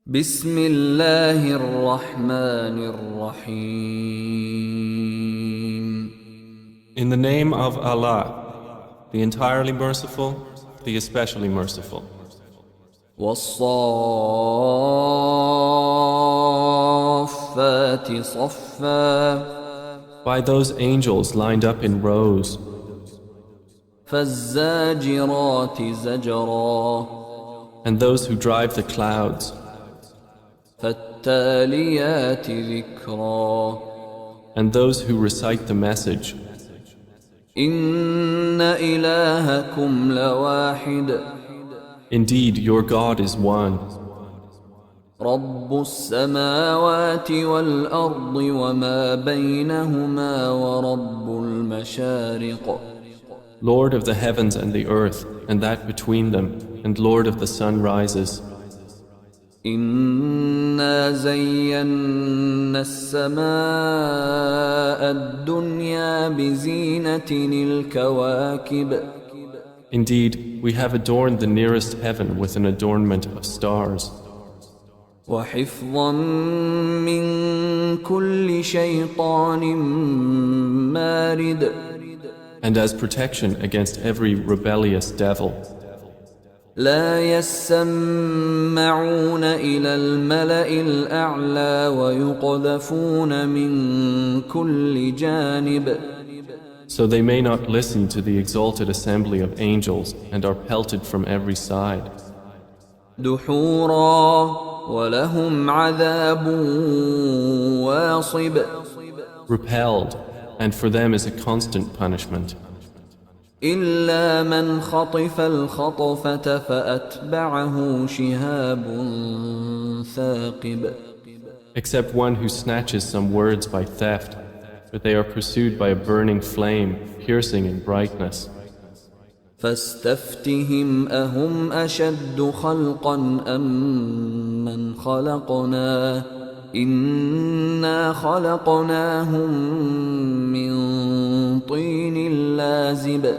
بسم الله الرحمن الرحيم. In the name of Allah, the entirely merciful, the especially merciful. والصافات صفا. By those angels lined up in rows, فالزاجرات زجرا. and those who drive the clouds, فالتاليات ذكرا. and those who recite the message. إن إلهكم لواحد. Indeed, your God is one, رب السماوات والأرض وما بينهما ورب المشارق. Lord of the heavens and the earth, and that between them, and Lord of the sunrises. إنا زينا السماء الدنيا بزينة الكواكب. Indeed, we have adorned the nearest heaven with an adornment of stars, وحفظا من كل شيطان مارد. and as protection against every rebellious devil. لا يسمعون إلى الملأ الأعلى ويقذفون من كل جانب. So they may not listen to the exalted assembly of angels and are pelted from every side. دحورا ولهم عذاب واصب. Repelled, and for them is a constant punishment. إلا من خطف الخطفة فأتبعه شهاب ثاقب. Except one who snatches some words by theft, but they are pursued by a burning flame, piercing in brightness. فاستفتهم أهم أشد خلقا أم من خلقنا إنا خلقناهم من طين لازب.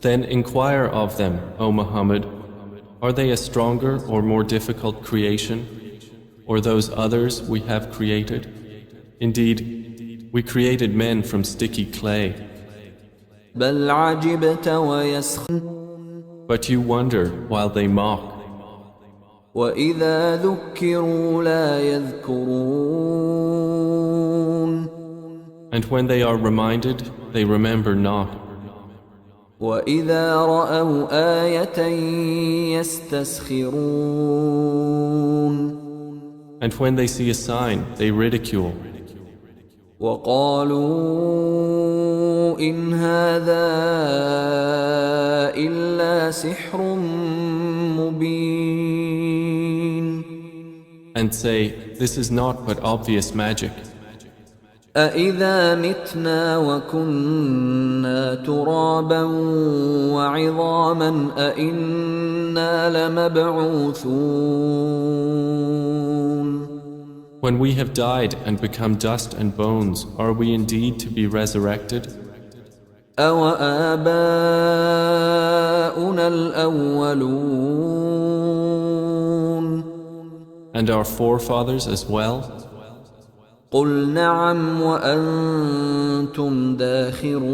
Then inquire of them, O Muhammad, are they a stronger or more difficult creation, or those others we have created? Indeed, we created men from sticky clay. بل عجبت ويسخرون. But you wonder while they mock. وإذا ذكروا لا يذكرون. And when they are reminded, they remember not. وإذا رأوا آية يستسخرون. And when they see a sign, they ridicule. وقالوا إن هذا إلا سحر مبين. And say, this is not but obvious magic. أإذا متنا وكنا ترابا وعظاما أإنا لمبعوثون. When we have died and become dust and bones, are we indeed to be resurrected? أوآباؤنا الأولون. And our forefathers as well? قل نعم وأنتم داخرون.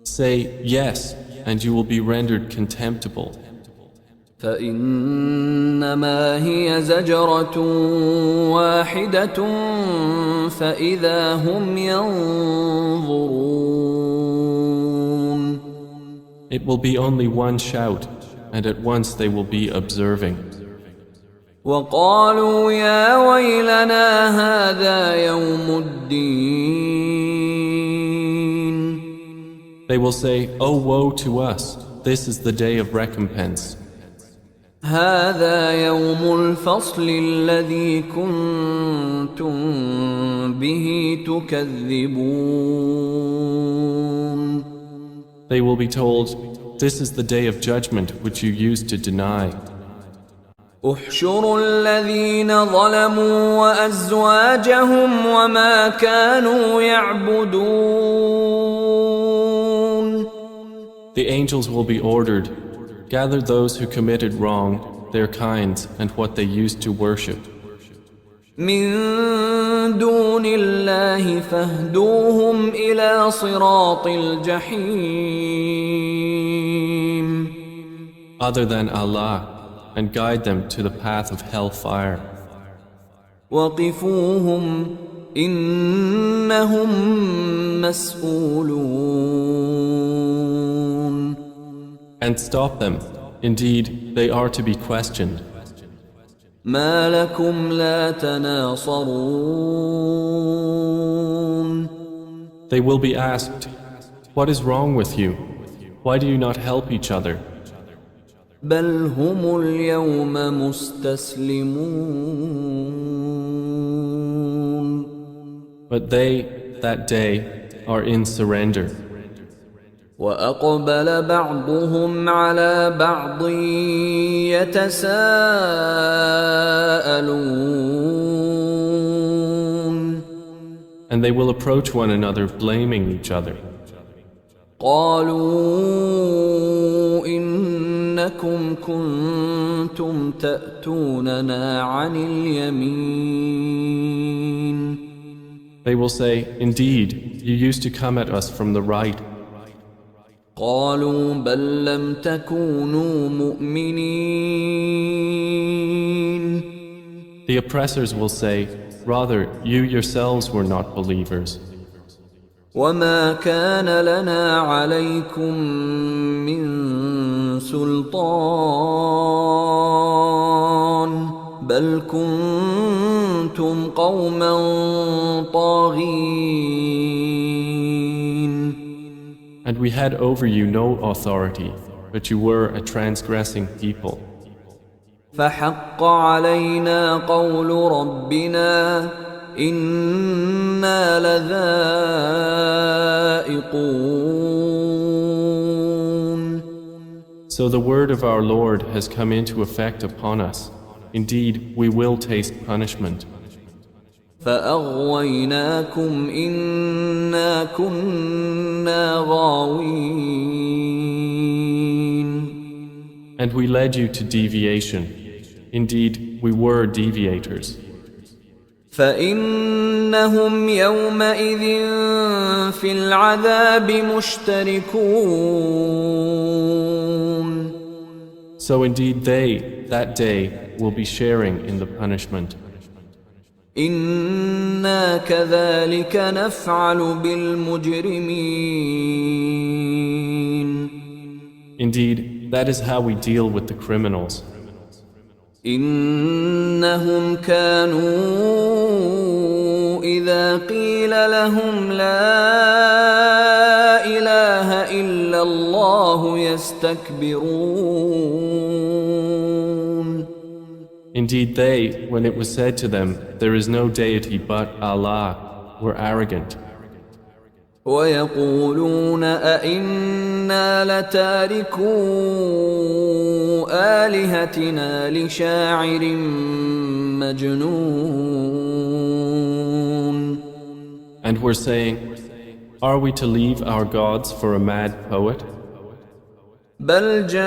Say, yes, and you will be rendered contemptible. فإنما هي زجرة واحدة فإذا هم ينظرون. It will be only one shout, and at once they will be observing. وقالوا يا ويلنا هذا يوم الدين. They will say, oh woe to us, this is the day of recompense. هذا يوم الفصل الذي كنتم به تكذبون. They will be told, this is the day of judgment which you used to deny. احشروا الذين ظلموا وأزواجهم وما كانوا يعبدون. The angels will be ordered, gather those who committed wrong, their kinds, and what they used to worship. من دون الله فاهدوهم إلى صراط الجحيم. Other than Allah, and guide them to the path of hellfire. وقفوهم إنهم مسؤولون. And stop them. Indeed, they are to be questioned. ما لكم لا تناصرون. They will be asked, what is wrong with you? Why do you not help each other? بل هم اليوم مستسلمون. But they, that day, are in surrender. وأقبل بعضهم على بعض يتساءلون. And they will approach one another blaming each other. قالوا إنكم كنتم تأتوننا عن اليمين. They will say, indeed, you used to come at us from the right. قالوا بل لم تكونوا مؤمنين. The oppressors will say, rather, you yourselves were not believers. وما كان لنا عليكم من سلطان بل كنتم قوما طاغين. And we had over you no authority, but you were a transgressing people. فحق علينا قول ربنا إنا لذائقون. So the word of our Lord has come into effect upon us. Indeed, we will taste punishment. فأغويناكم إنا كنا غاوين. And we led you to deviation. Indeed, we were deviators. فإنهم يومئذ في العذاب مشتركون. So indeed they, that day, will be sharing in the punishment. إنا كذلك نفعل بالمجرمين. Indeed, that is how we deal with the criminals. إنهم كانوا إذا قيل لهم لا إله إلا الله يستكبرون. Indeed, they, when it was said to them, there is no deity but Allah, were arrogant. ويقولون أئنا لتاركو آلهتنا لشاعر مجنون. And were saying, are we to leave our gods for a mad poet? بل جاء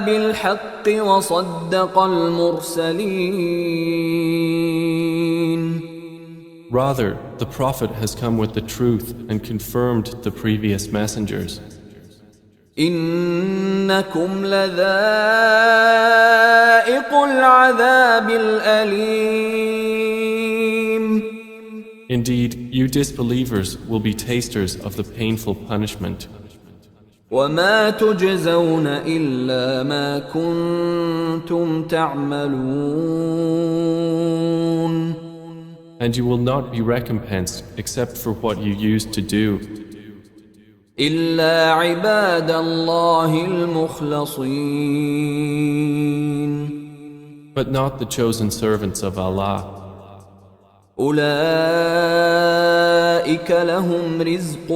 بالحق وصدق المرسلين. Rather, the Prophet has come with the truth and confirmed the previous messengers. إنكم لذائق العذاب الأليم. Indeed, you disbelievers will be tasters of the painful punishment. وما تجزون إلا ما كنتم تعملون. And you will not be recompensed except for what you used to do. إلا عباد الله المخلصين. But not the chosen servants of Allah. أولئك لهم رزق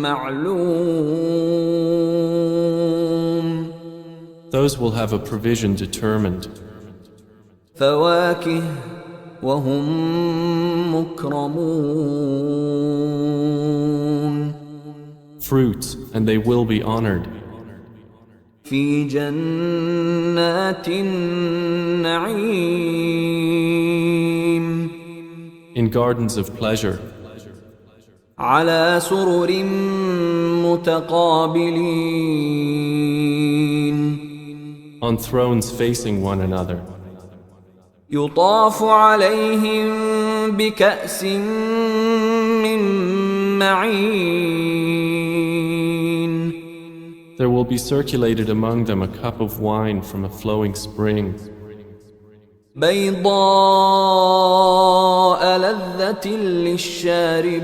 معلوم. Those will have a provision determined. فواكه وهم مكرمون. fruits, and they will be honored. في جنات النعيم In gardens of pleasure, على سرر متقابلين on thrones facing one another. يطاف عليهم بكأس من معين There will be circulated among them a cup of wine from a flowing spring, بيضاء لذة للشاربين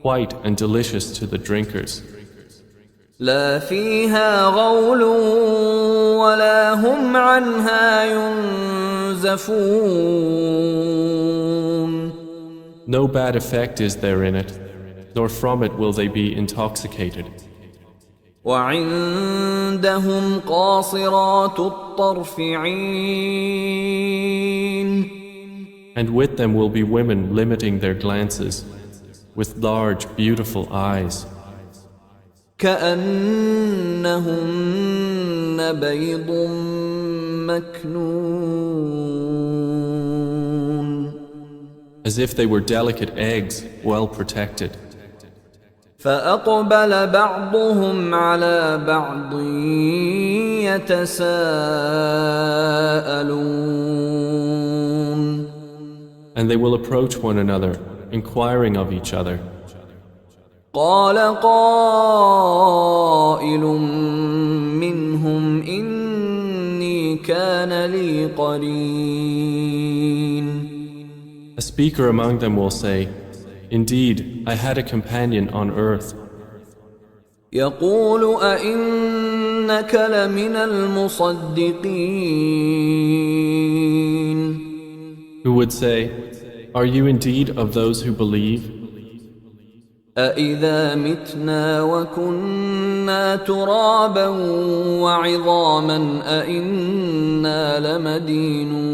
white and delicious to the drinkers. لا فيها غول ولا هم عنها ينزفون No bad effect is there in it, nor from it will they be intoxicated. وعندهم قاصرات الطرف عين And with them will be women limiting their glances, with large, beautiful eyes, كأنهن بيض مكنون as if they were delicate eggs, well protected. فأقبل بعضهم على بعض يتساءلون And they will approach one another, inquiring of each other. قال قائل منهم إني كان لي قرين A speaker among them will say, Indeed, I had a companion on earth, يقول أئنك لمن المصدقين who would say, Are you indeed of those who believe? أإذا متنا وكنا ترابا وعظاما أإنا لمدينون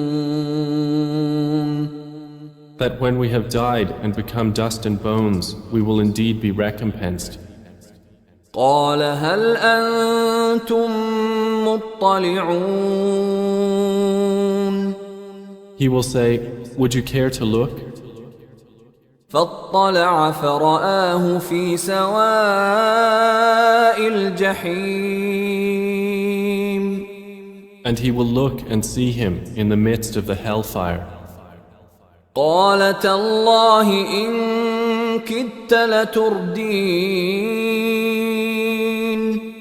That when we have died and become dust and bones, we will indeed be recompensed. قال هل أنتم مطلعون He will say, Would you care to look? فاطلع فرآه في سواء الجحيم And he will look and see him in the midst of the hellfire. قال تالله إن كدت لتردين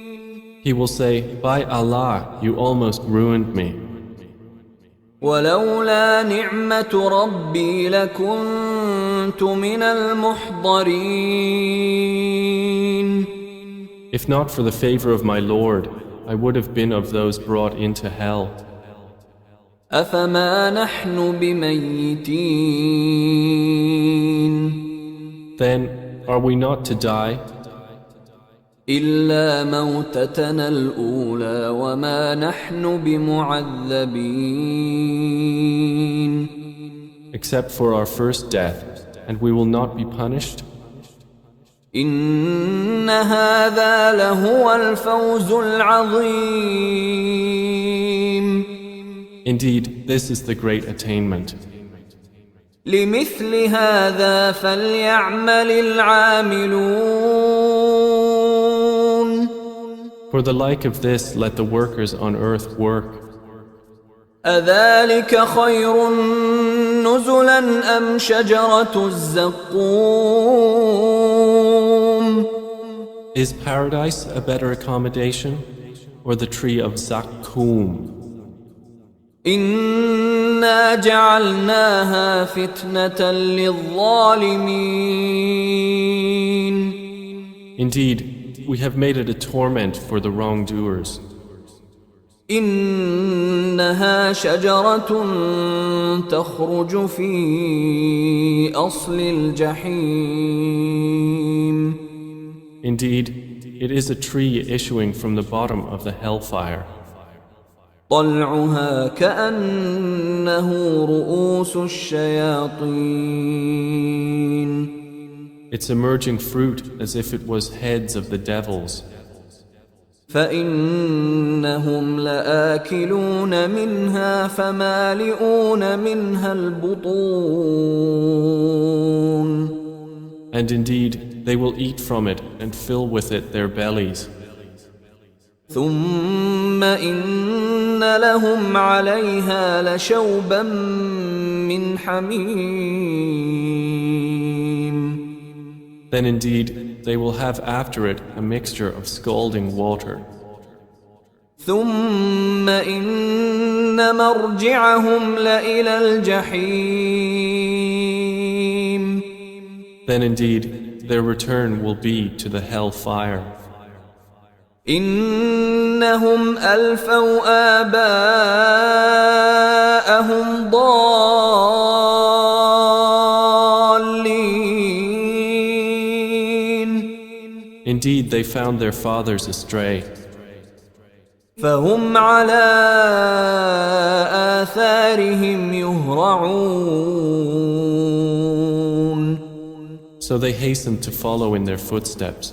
He will say, By Allah, you almost ruined me. ولولا نعمة ربي لكنت من المحضرين If not for the favor of my Lord, I would have been of those brought into hell. أفما نحن بميتين Then, are we not to die? إلا موتتنا الأولى وما نحن بمعذبين Except for our first death, and we will not be punished? إن هذا لهو الفوز العظيم Indeed, this is the great attainment. لمثل هذا فليعمل العاملون For the like of this, let the workers on earth work. أذلك خير نزلا أم شجرة الزقوم Is paradise a better accommodation, or the tree of Zakkum? إنا جعلناها فتنة للظالمين Indeed, we have made it a torment for the wrongdoers. إنها شجرة تخرج في أصل الجحيم Indeed, it is a tree issuing from the bottom of the hellfire. طلعها كأنه رؤوس الشياطين its emerging fruit as if it was heads of the devils. فإنهم لآكلون منها فمالئون منها البطون. And indeed, they will eat from it and fill with it their bellies. ثم إن لهم عليها لشوبا من حميم. Then indeed, they will have after it a mixture of scalding water. ثم إن مرجعهم لإلى الجحيم. Then indeed, their return will be to the hell fire. إنهم ألفوا آباءهم ضالين. Indeed, they found their fathers astray. فهم على آثارهم يهرعون. So they hastened to follow in their footsteps.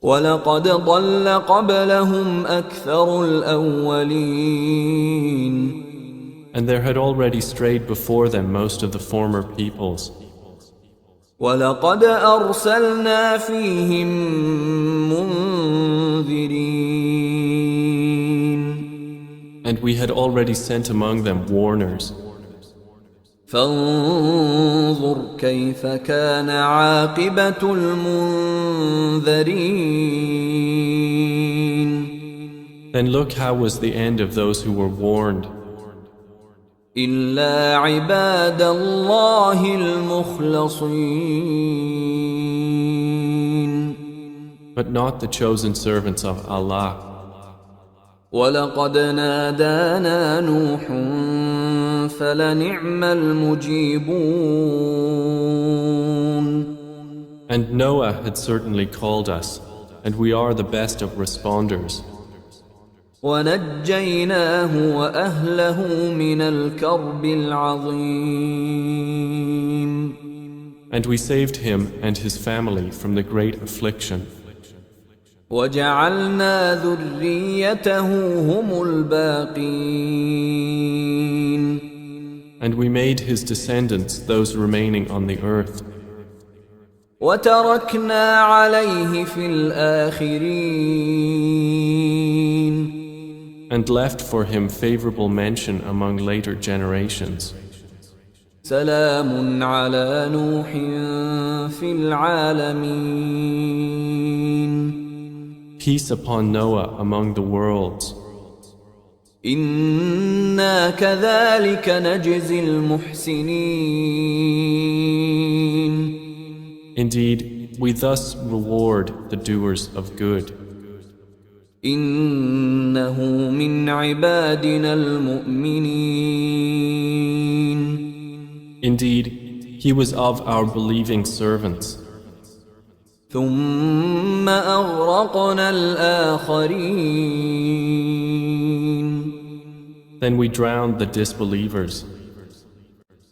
ولقد ضل قبلهم أكثر الأولين. And there had already strayed before them most of the former peoples. ولقد أرسلنا فيهم منذرين. And we had already sent among them warners. فانظر كيف كان عاقبة المنذرين. Then look how was the end of those who were warned. إلا عباد الله المخلصين. But not the chosen servants of Allah. ولقد نادانا نوح فلنعم المجيبون. And Noah had certainly called us, and we are the best of responders. ونجيناه وأهله من الكرب العظيم. And we saved him and his family from the great affliction. وجعلنا ذريته هم الباقين. And we made his descendants those remaining on the earth. وتركنا عليه في الآخرين. And left for him favorable mention among later generations. سلام على نوح في العالمين. Peace upon Noah among the worlds. إنا كذلك نجزي المحسنين. Indeed, we thus reward the doers of good. إنه من عبادنا المؤمنين. Indeed, he was of our believing servants. ثم أغرقنا الآخرين. Then we drowned the disbelievers.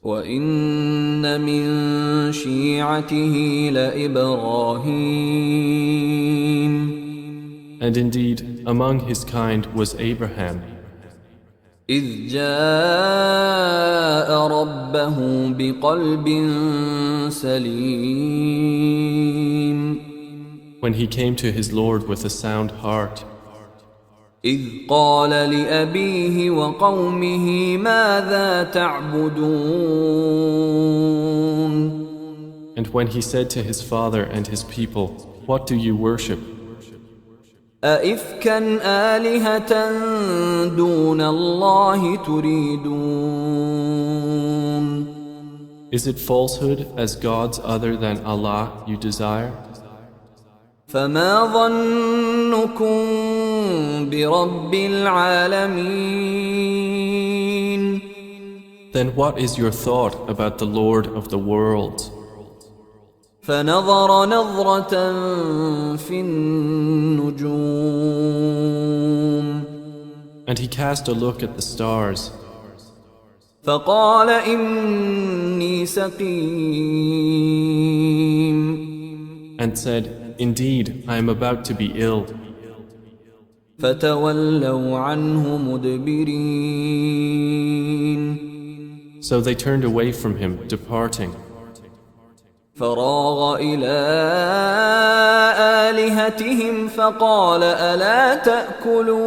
وإن من شيعته لإبراهيم. And indeed, among his kind was Abraham, إذ جاء ربه بقلب سليم. when he came to his Lord with a sound heart. إذ قال لأبيه وقومه ماذا تعبدون. And when he said to his father and his people, "What do you worship? أئفكا آلهة دون الله تريدون. Is it falsehood as gods other than Allah you desire? فما ظنكم برب العالمين. Then what is your thought about the Lord of the worlds?" فنظر نظرة في النجوم. And he cast a look at the stars. فقال إني سقيم. and said, Indeed, I am about to be ill. فتولوا عنه مدبرين So they turned away from him, departing. فراغ إلى آلهتهم فقال ألا تأكلون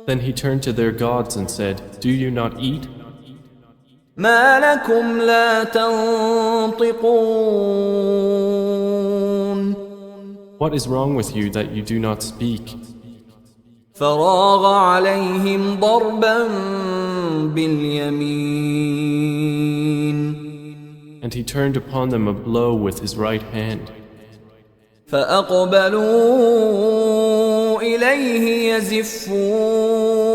Then he turned to their gods and said, Do you not eat? ما لكم لا تنطقون What is wrong with you that you do not speak? فراغ عليهم ضربا باليمين And he turned upon them a blow with his right hand. فأقبلوا إليه يزفون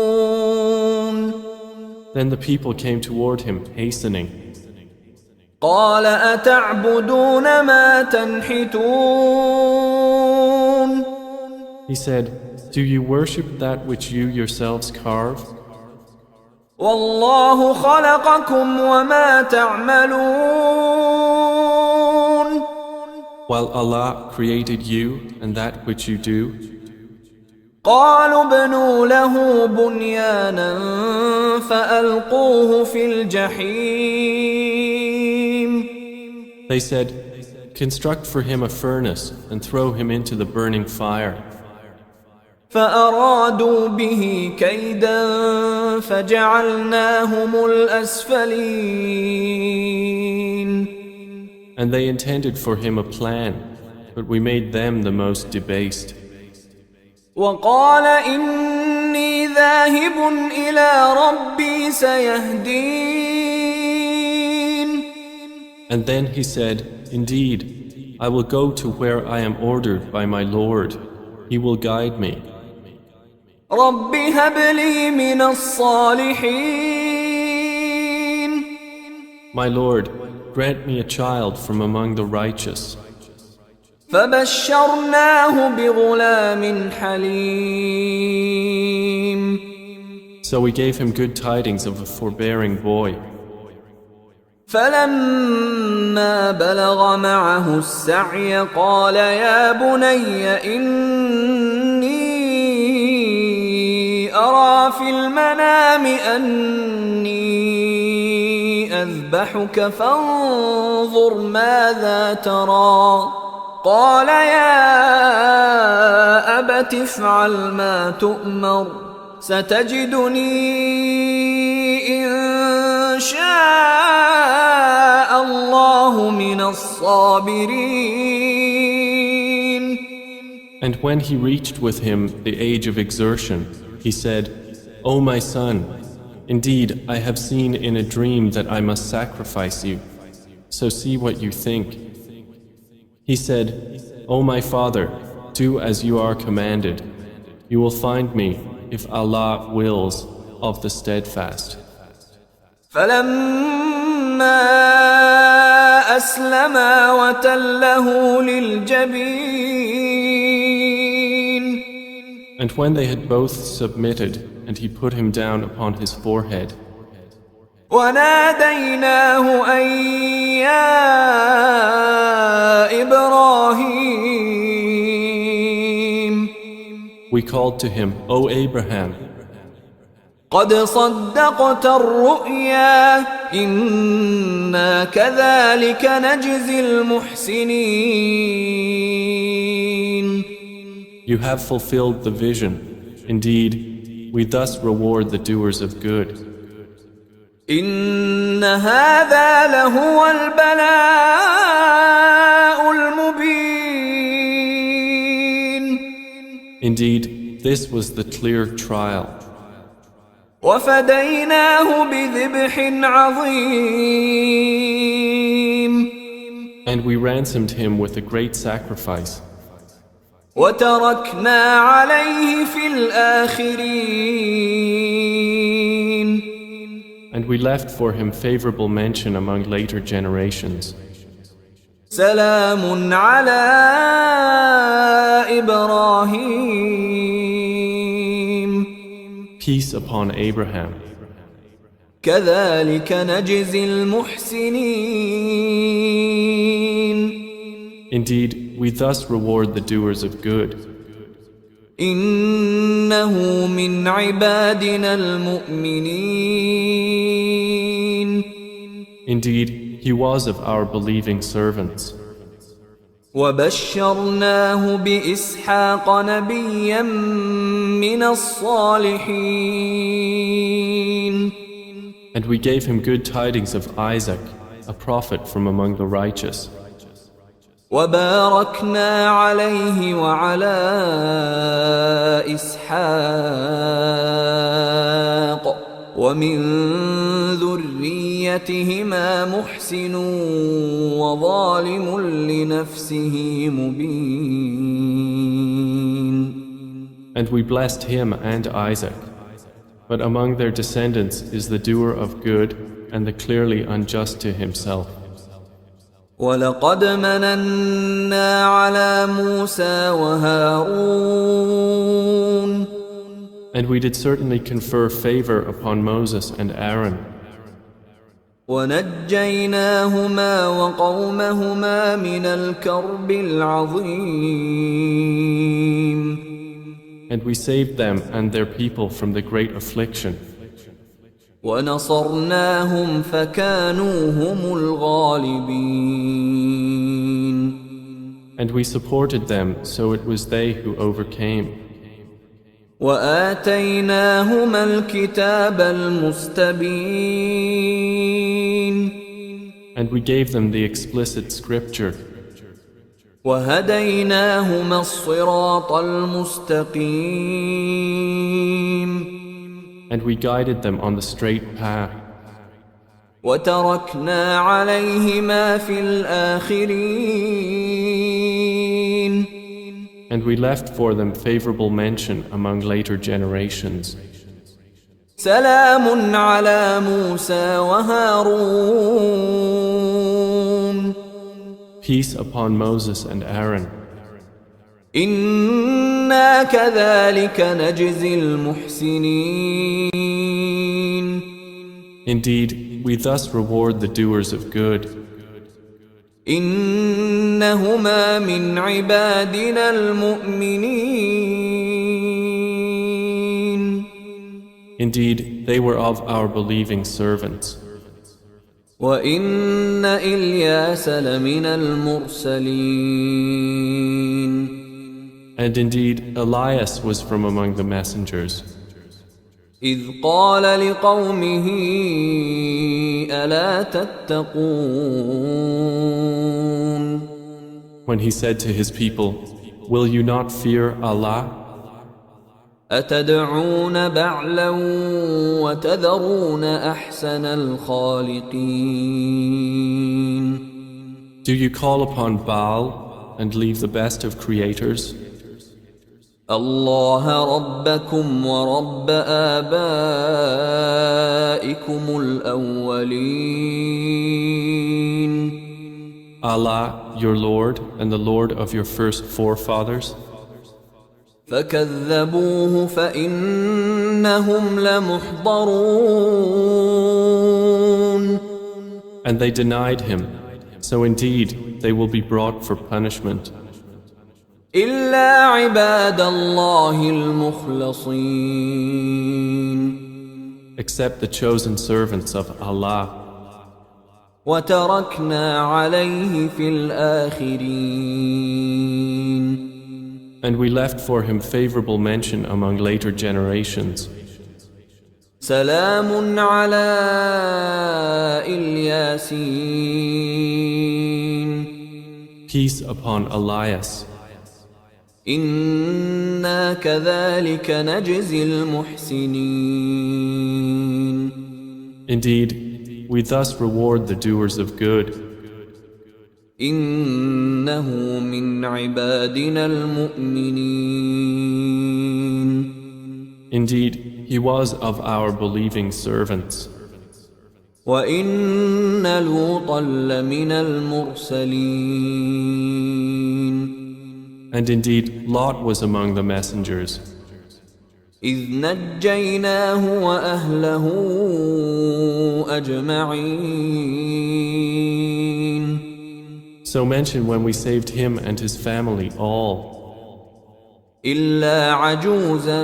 Then the people came toward him, hastening. قال أتعبدون ما تنحتون He said, Do you worship that which you yourselves carve? والله خلقكم وما تعملون While Allah created you and that which you do. قالوا ابنوا له بنيانا فألقوه في الجحيم They said, Construct for him a furnace and throw him into the burning fire. فأرادوا به كيدا فجعلناهم الأسفلين And they intended for him a plan, but we made them the most debased. وقال إني ذاهب إلى ربي سيهدين And then he said, Indeed, I will go to where I am ordered by my Lord. He will guide me. رب هب لي من الصالحين My Lord, grant me a child from among the righteous. فبشرناه بغلام حليم So we gave him good tidings of a forbearing boy. فلما بلغ معه السعي قال يا بني إني أرى في المنام أني أذبحك فانظر ماذا ترى قال يا أبت افعل ما تؤمر ستجدني إن شاء الله من الصابرين. And when he reached with him the age of exertion, he said, O my son, indeed I have seen in a dream that I must sacrifice you, so see what you think. He said, O my father, do as you are commanded. You will find me, if Allah wills, of the steadfast. فلما أسلما وتله للجبين And when they had both submitted, and he put him down upon his forehead, وناديناه أن يا إبراهيم we called to him, O Abraham, قد صدقت الرؤيا إنا كذلك نجزي المحسنين. You have fulfilled the vision. Indeed, we thus reward the doers of good. إن هذا لهو البلاء المبين. Indeed, this was the clear trial. وفديناه بذبح عظيم. And we ransomed him with a great sacrifice. وتركنا عليه في الآخرين. And we left for him favorable mention among later generations. سلام على إبراهيم. Peace upon Abraham. كذلك نجزي المحسنين. Indeed, we thus reward the doers of good. إنه من عبادنا المؤمنين. Indeed, he was of our believing servants. وبشرناه بإسحاق نبيا من الصالحين. And we gave him good tidings of Isaac, a prophet from among the righteous. وباركنا عليه وعلى إسحاق ومن ذريتهما محسن وظالم لنفسه مبين. And we blessed him and Isaac. But among their descendants is the doer of good and the clearly unjust to himself. ولقد مننا على موسى وهارون. And we did certainly confer favor upon Moses and Aaron. ونجيناهما وقومهما من الكرب العظيم. And we saved them and their people from the great affliction. ونصرناهم فكانوا هم الغالبين. And we supported them, so it was they who overcame. وآتيناهما الكتاب المستبين. And we gave them the explicit scripture. وهديناهما الصراط المستقيم. And we guided them on the straight path. وتركنا عليهما في الآخرين. And we left for them favorable mention among later generations. سلام على موسى وهارون. Peace upon Moses and Aaron. إنا كذلك نجزي المحسنين. Indeed, we thus reward the doers of good. إنهما من عبادنا المؤمنين. Indeed, they were of our believing servants. وإن إلياس لمن المرسلين. And indeed, Elias was from among the messengers. إذ قال لقومه ألا تتقون. When he said to his people, "Will you not fear Allah? أتدعون بعلا وتذرون أحسن الخالقين. Do you call upon Baal and leave the best of creators? الله ربكم ورب آبائكم الأولين. Allah, your Lord, and the Lord of your first forefathers?" فكذبوه فإنهم لمحضرون. And they denied him, so indeed they will be brought for punishment. إلا عباد الله المخلصين. Except the chosen servants of Allah. وتركنا عليه في الآخرين. And we left for him favorable mention among later generations. سلام على الياسين. Peace upon Elias. إنا كذلك نجزي المحسنين. Indeed, we thus reward the doers of good. إنه من عبادنا المؤمنين. Indeed, he was of our believing servants. وإن لوطا لمن المرسلين. And indeed, Lot was among the messengers. إذ نجيناه وأهله أجمعين. So mention when we saved him and his family all, إلا عجوزا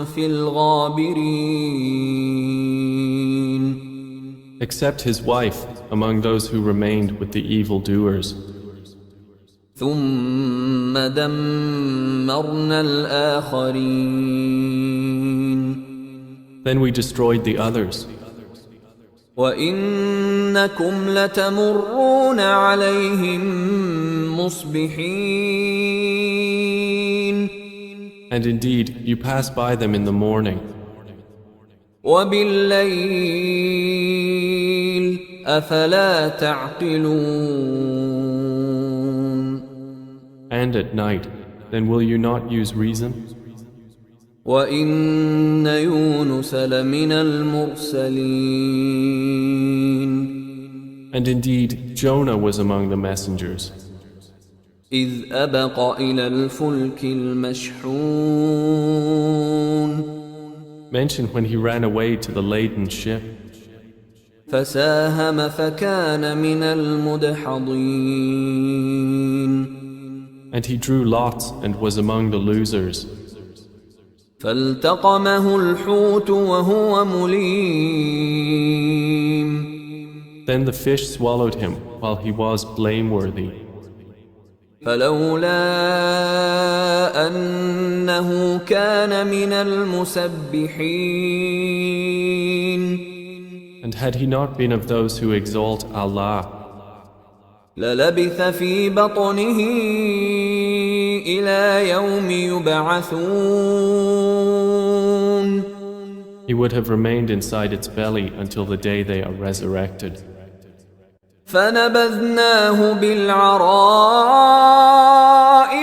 في الغابرين except his wife among those who remained with the evildoers. ثم دمرنا الآخرين Then we destroyed the others. وإنكم لتمرون عليهم مصبحين And indeed, you pass by them in the morning, وبالليل أفلا تعقلون and at night. Then will you not use reason? وإن يونس لمن المرسلين And indeed, Jonah was among the messengers, إذ أبق إلى الفلك المشحون mentioned when he ran away to the laden ship, فساهم فكان من المدحضين and he drew lots and was among the losers. فالتقمه الحوت وهو مليم Then the fish swallowed him while he was blameworthy. فلولا أنه كان من المسبحين And had he not been of those who exalt Allah, للبث في بطنه إلى يوم يبعثون he would have remained inside its belly until the day they are resurrected. فنبذناه بالعراء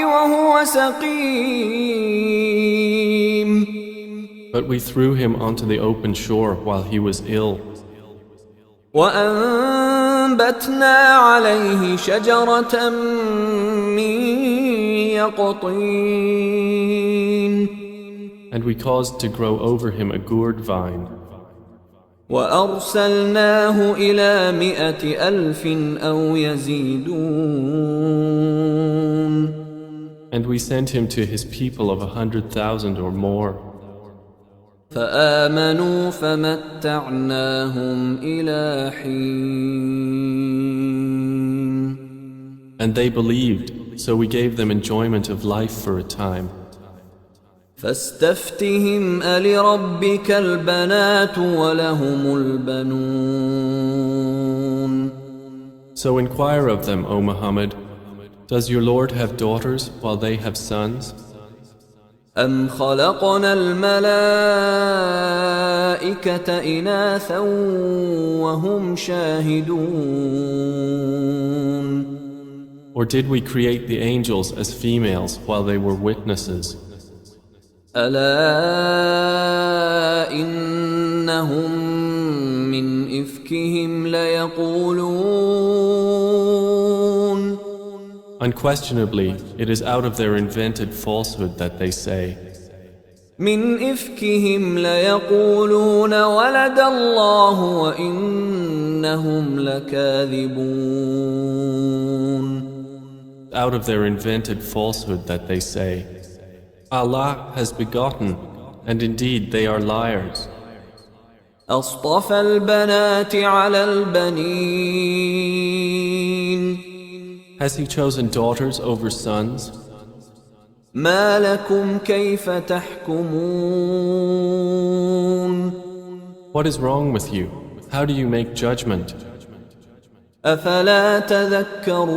وهو سقيم But we threw him onto the open shore while he was ill, وأنبتنا عليه شجرة من يقطين and we caused to grow over him a gourd vine, وأرسلناه إلى 100,000 أو يزيدون and we sent him to his people of 100,000 or more. فآمنوا فمتعناهم إلى حين And they believed, so we gave them enjoyment of life for a time. فاستفتهم ألربك البنات ولهم البنون So inquire of them, O Muhammad, does your Lord have daughters while they have sons? أم خلقنا الملائكة إناثا وهم شاهدون Or did we create the angels as females while they were witnesses? ألا إنهم من إفكهم ليقولون Unquestionably, it is out of their invented falsehood that they say, من إفكهم ليقولون ولد الله وإنهم لكاذبون out of their invented falsehood that they say, Allah has begotten, and indeed they are liars. أصطفى البنات على البنين Has he chosen daughters over sons? ما لكم كيف تحكمون What is wrong with you? How do you make judgment? أفلا تذكرون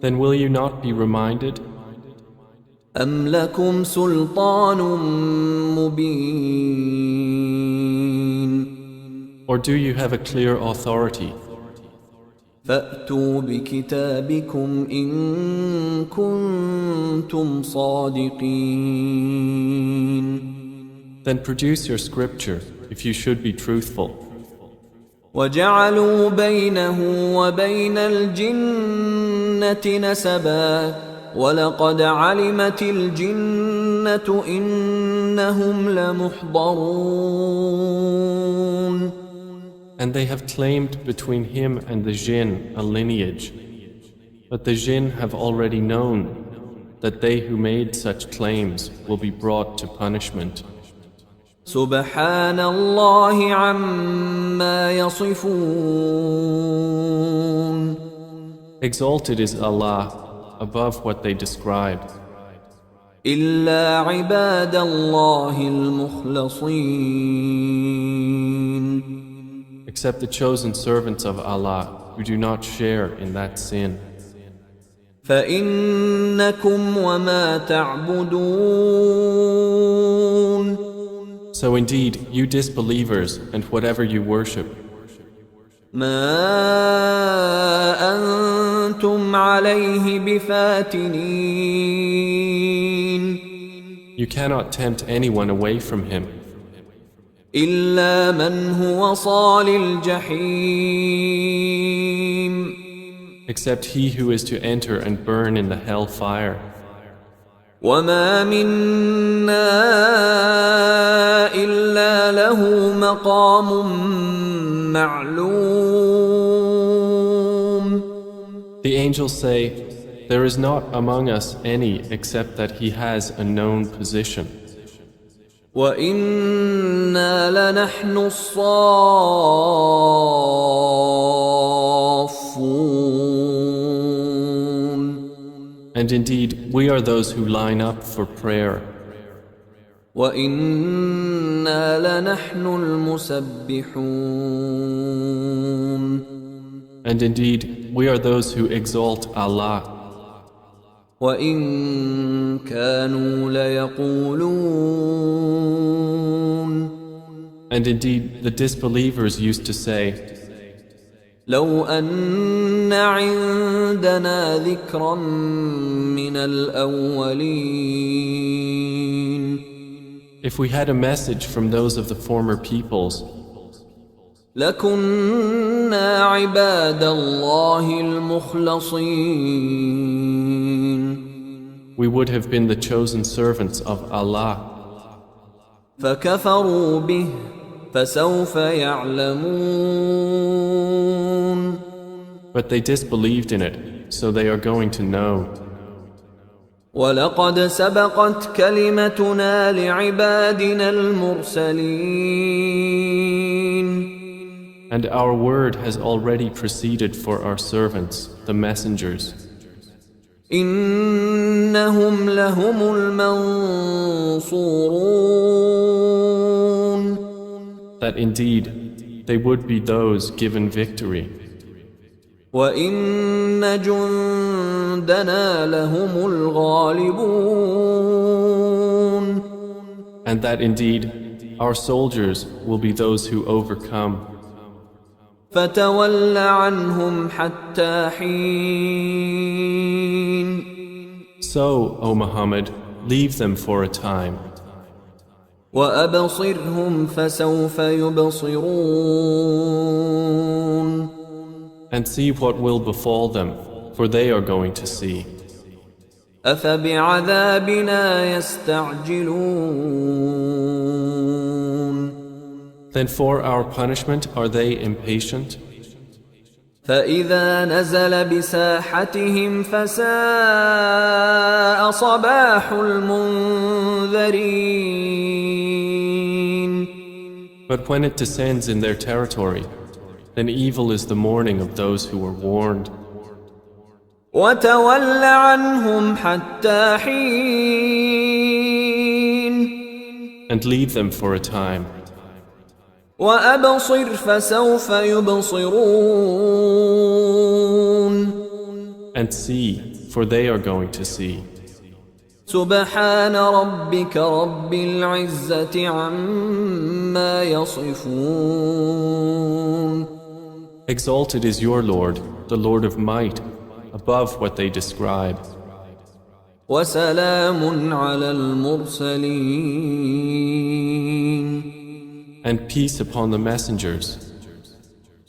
Then will you not be reminded? أم لكم سلطان مبين Or do you have a clear authority? فأتوا بكتابكم إن كنتم صادقين Then produce your scripture if you should be truthful. وجعلوا بينه وبين الجنة نسبا ولقد علمت الجنة إنهم لمحضرون And they have claimed between him and the jinn a lineage. But the jinn have already known that they who made such claims will be brought to punishment. سبحان الله عما يصفون. Exalted is Allah above what they describe, إلا عباد الله المخلصين. except the chosen servants of Allah who do not share in that sin. فإنكم وما تعبدون. So indeed, you disbelievers and whatever you worship, ما أنتم عليه بفاتنين. you cannot tempt anyone away from him, إلا من هو صال الجحيم. except he who is to enter and burn in the hell fire. وما منا إلا له مقام معلوم. The angels say, there is not among us any except that he has a known position. وإنا لنحن الصافون. And indeed, we are those who line up for prayer. وإنا لنحن المسبحون. And indeed, we are those who exalt Allah. وإن كانوا ليقولون. And indeed, the disbelievers used to say, لو أن عندنا ذكرا من الأولين. if we had a message from those of the former peoples, لكنا عباد الله المخلصين. we would have been the chosen servants of Allah. فكفروا به فسوف يعلمون. But they disbelieved in it, so they are going to know. ولقد سبقت كلمتنا لعبادنا المرسلين. And our word has already proceeded for our servants, the messengers. إنهم لهم المنصورون. That indeed, they would be those given victory. وإن جندنا لهم الغالبون. And that indeed, our soldiers will be those who overcome. فتول عنهم حتى حين. So, O Muhammad, leave them for a time, وأبصرهم فسوف يبصرون. and see what will befall them, for they are going to see. أفبعذابنا يستعجلون. Then for our punishment are they impatient? فإذا نزل بساحتهم فساء صباح المنذرين. But when it descends in their territory, then evil is the morning of those who were warned. وتول عنهم حتى حين. And leave them for a time, وأبصر فسوف يبصرون. and see, for they are going to see. سبحان ربك رب العزة عما يصفون. Exalted is your Lord, the Lord of might, above what they describe. وسلام على المرسلين. And peace upon the messengers.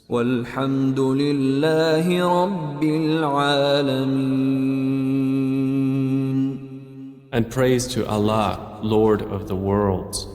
والحمد لله رب العالمين. And praise to Allah, Lord of the worlds.